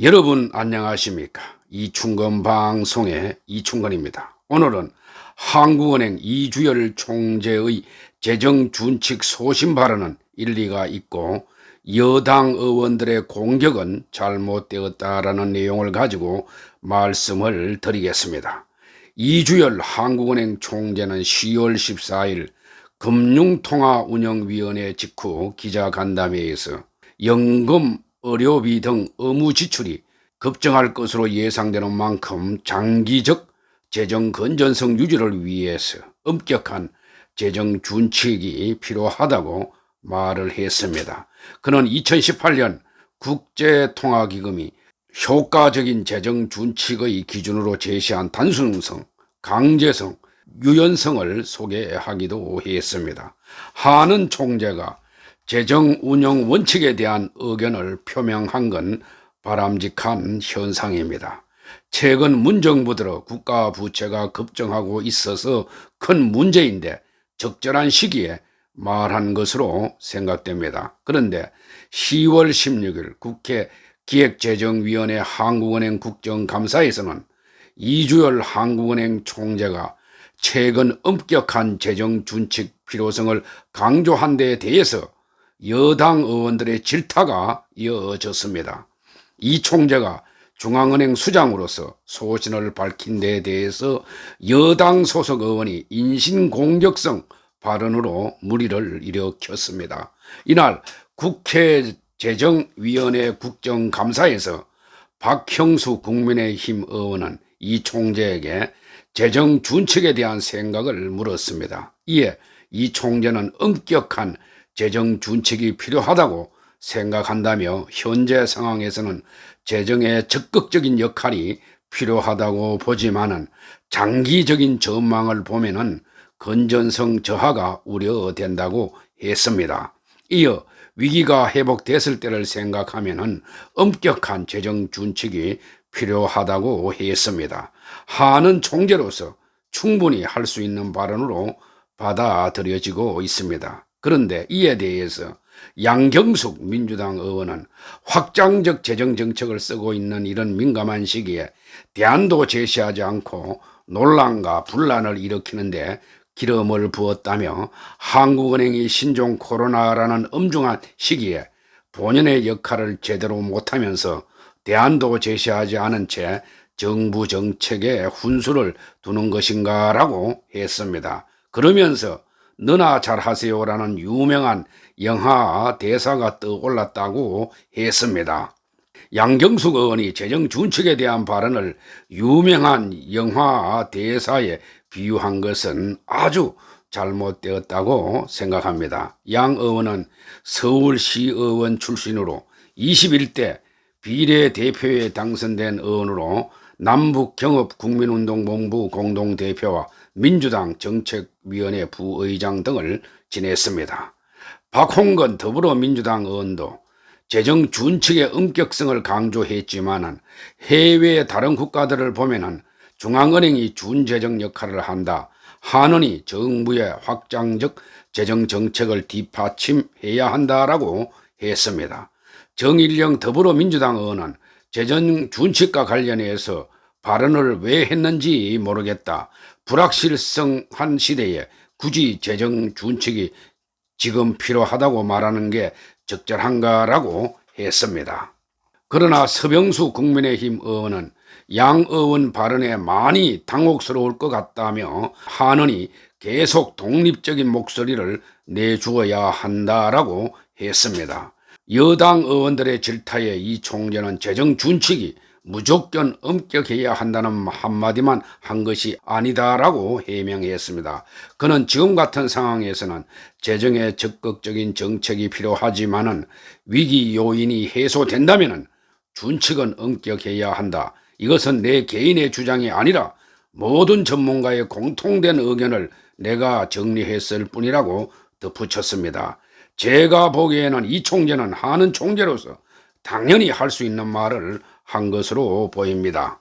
여러분 안녕하십니까? 이충건 방송의 이충건입니다. 오늘은 한국은행 이주열 총재의 재정준칙 소신 발언은 일리가 있고 여당 의원들의 공격은 잘못되었다라는 내용을 가지고 말씀을 드리겠습니다. 이주열 한국은행 총재는 10월 14일 금융통화운영위원회 직후 기자간담회에서 연금, 의료비 등 의무 지출이 급증할 것으로 예상되는 만큼 장기적 재정 건전성 유지를 위해서 엄격한 재정 준칙이 필요하다고 말을 했습니다. 그는 2018년 국제통화기금이 효과적인 재정 준칙의 기준으로 제시한 단순성, 강제성, 유연성을 소개하기도 했습니다. 하는 총재가 재정 운영 원칙에 대한 의견을 표명한 건 바람직한 현상입니다. 최근 문정부 들어 국가 부채가 급증하고 있어서 큰 문제인데 적절한 시기에 말한 것으로 생각됩니다. 그런데 10월 16일 국회 기획재정위원회 한국은행 국정감사에서는 이주열 한국은행 총재가 최근 엄격한 재정 준칙 필요성을 강조한 데에 대해서 여당 의원들의 질타가 이어졌습니다. 이 총재가 중앙은행 수장으로서 소신을 밝힌 데에 대해서 여당 소속 의원이 인신공격성 발언으로 물의를 일으켰습니다. 이날 국회 재정위원회 국정감사에서 박형수 국민의힘 의원은 이 총재에게 재정 준칙에 대한 생각을 물었습니다. 이에 이 총재는 엄격한 재정 준칙이 필요하다고 생각한다며 현재 상황에서는 재정의 적극적인 역할이 필요하다고 보지만은 장기적인 전망을 보면은 건전성 저하가 우려된다고 했습니다. 이어 위기가 회복됐을 때를 생각하면은 엄격한 재정 준칙이 필요하다고 했습니다. 하는 총재로서 충분히 할 수 있는 발언으로 받아들여지고 있습니다. 그런데 이에 대해서 양경숙 민주당 의원은 확장적 재정 정책을 쓰고 있는 이런 민감한 시기에 대안도 제시하지 않고 논란과 분란을 일으키는데 기름을 부었다며 한국은행이 신종 코로나라는 엄중한 시기에 본연의 역할을 제대로 못하면서 대안도 제시하지 않은 채 정부 정책에 훈수를 두는 것인가라고 했습니다. 그러면서 너나 잘하세요라는 유명한 영화 대사가 떠올랐다고 했습니다. 양경숙 의원이 재정 준칙에 대한 발언을 유명한 영화 대사에 비유한 것은 아주 잘못되었다고 생각합니다. 양 의원은 서울시의원 출신으로 21대 비례대표에 당선된 의원으로 남북경협국민운동본부 공동대표와 민주당 정책위원회 부의장 등을 지냈습니다. 박홍근 더불어민주당 의원도 재정 준칙의 엄격성을 강조했지만 해외 다른 국가들을 보면 중앙은행이 준재정 역할을 한다. 하느니 정부의 확장적 재정 정책을 뒷받침해야 한다라고 했습니다. 정일영 더불어민주당 의원은 재정 준칙과 관련해서 발언을 왜 했는지 모르겠다. 불확실성한 시대에 굳이 재정 준칙이 지금 필요하다고 말하는 게 적절한가라고 했습니다. 그러나 서병수 국민의힘 의원은 양 의원 발언에 많이 당혹스러울 것 같다며 하느니 계속 독립적인 목소리를 내주어야 한다라고 했습니다. 여당 의원들의 질타에 이 총재는 재정 준칙이 무조건 엄격해야 한다는 한마디만 한 것이 아니다라고 해명했습니다. 그는 지금 같은 상황에서는 재정에 적극적인 정책이 필요하지만은 위기 요인이 해소된다면은 준칙은 엄격해야 한다. 이것은 내 개인의 주장이 아니라 모든 전문가의 공통된 의견을 내가 정리했을 뿐이라고 덧붙였습니다. 제가 보기에는 이 총재는 하는 총재로서 당연히 할 수 있는 말을 한 것으로 보입니다.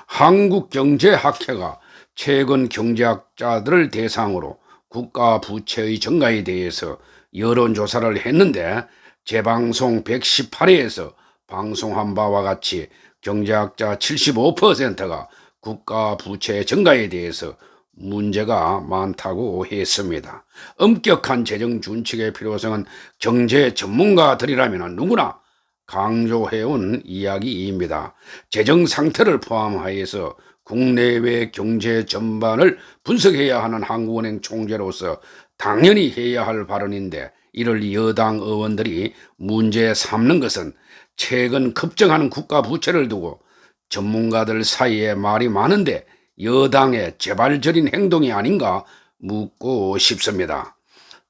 한국경제학회가 최근 경제학자들을 대상으로 국가 부채의 증가에 대해서 여론조사를 했는데 재방송 118회에서 방송한 바와 같이 경제학자 75%가 국가 부채 증가에 대해서 문제가 많다고 했습니다. 엄격한 재정 준칙의 필요성은 경제 전문가들이라면 누구나 강조해온 이야기입니다. 재정 상태를 포함하여서 국내외 경제 전반을 분석해야 하는 한국은행 총재로서 당연히 해야 할 발언인데, 이를 여당 의원들이 문제 삼는 것은 최근 급증하는 국가 부채를 두고 전문가들 사이에 말이 많은데 여당의 재발절인 행동이 아닌가 묻고 싶습니다.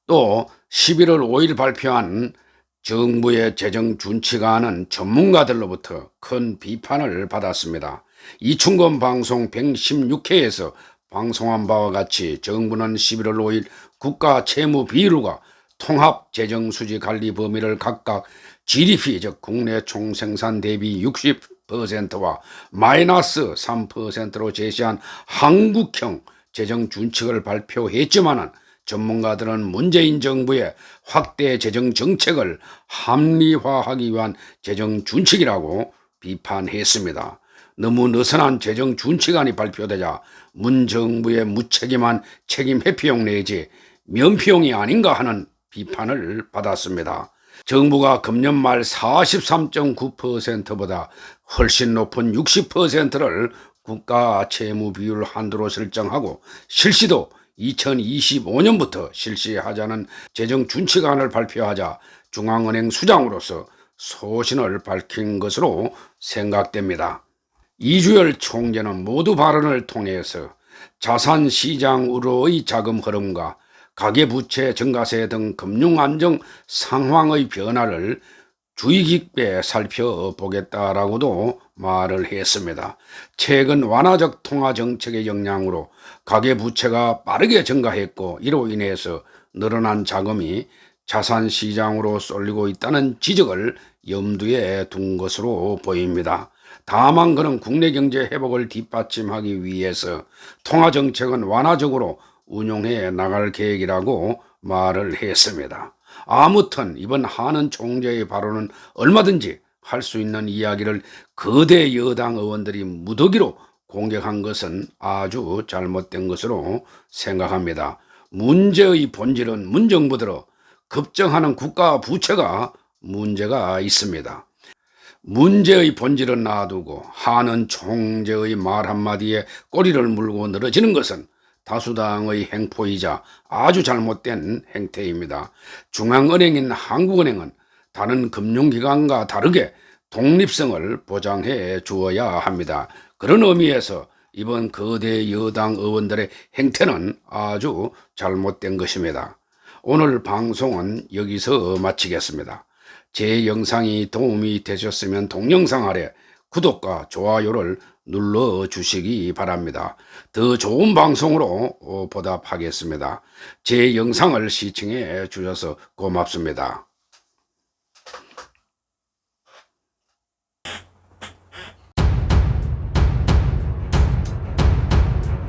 또 11월 5일 발표한 정부의 재정 준칙안은 전문가들로부터 큰 비판을 받았습니다. 이충건 방송 116회에서 방송한 바와 같이 정부는 11월 5일 국가 채무 비율과 통합 재정 수지 관리 범위를 각각 GDP 즉 국내 총생산 대비 60%와 마이너스 3%로 제시한 한국형 재정 준칙을 발표했지만 전문가들은 문재인 정부의 확대 재정 정책을 합리화하기 위한 재정 준칙이라고 비판했습니다. 너무 느슨한 재정 준칙안이 발표되자 문 정부의 무책임한 책임 회피용 내지 면피용이 아닌가 하는 비판을 받았습니다. 정부가 금년 말 43.9%보다 훨씬 높은 60%를 국가 채무 비율 한도로 설정하고 실시도 2025년부터 실시하자는 재정 준칙안을 발표하자 중앙은행 수장으로서 소신을 밝힌 것으로 생각됩니다. 이주열 총재는 모두 발언을 통해서 자산시장으로의 자금 흐름과 가계부채 증가세 등 금융안정 상황의 변화를 주의 깊게 살펴보겠다라고도 말을 했습니다. 최근 완화적 통화정책의 영향으로 가계부채가 빠르게 증가했고 이로 인해서 늘어난 자금이 자산시장으로 쏠리고 있다는 지적을 염두에 둔 것으로 보입니다. 다만 그는 국내 경제 회복을 뒷받침하기 위해서 통화정책은 완화적으로 운용해 나갈 계획이라고 말을 했습니다. 아무튼 이번 한은 총재의 발언은 얼마든지 할 수 있는 이야기를 거대 여당 의원들이 무더기로 공격한 것은 아주 잘못된 것으로 생각합니다. 문제의 본질은 문정부대로 급증하는 국가 부채가 문제가 있습니다. 문제의 본질은 놔두고 한은 총재의 말 한마디에 꼬리를 물고 늘어지는 것은 다수당의 행포이자 아주 잘못된 행태입니다. 중앙은행인 한국은행은 다른 금융기관과 다르게 독립성을 보장해 주어야 합니다. 그런 의미에서 이번 거대 여당 의원들의 행태는 아주 잘못된 것입니다. 오늘 방송은 여기서 마치겠습니다. 제 영상이 도움이 되셨으면 동영상 아래 구독과 좋아요를 눌러주시기 바랍니다. 더 좋은 방송으로 보답하겠습니다. 제 영상을 시청해 주셔서 고맙습니다.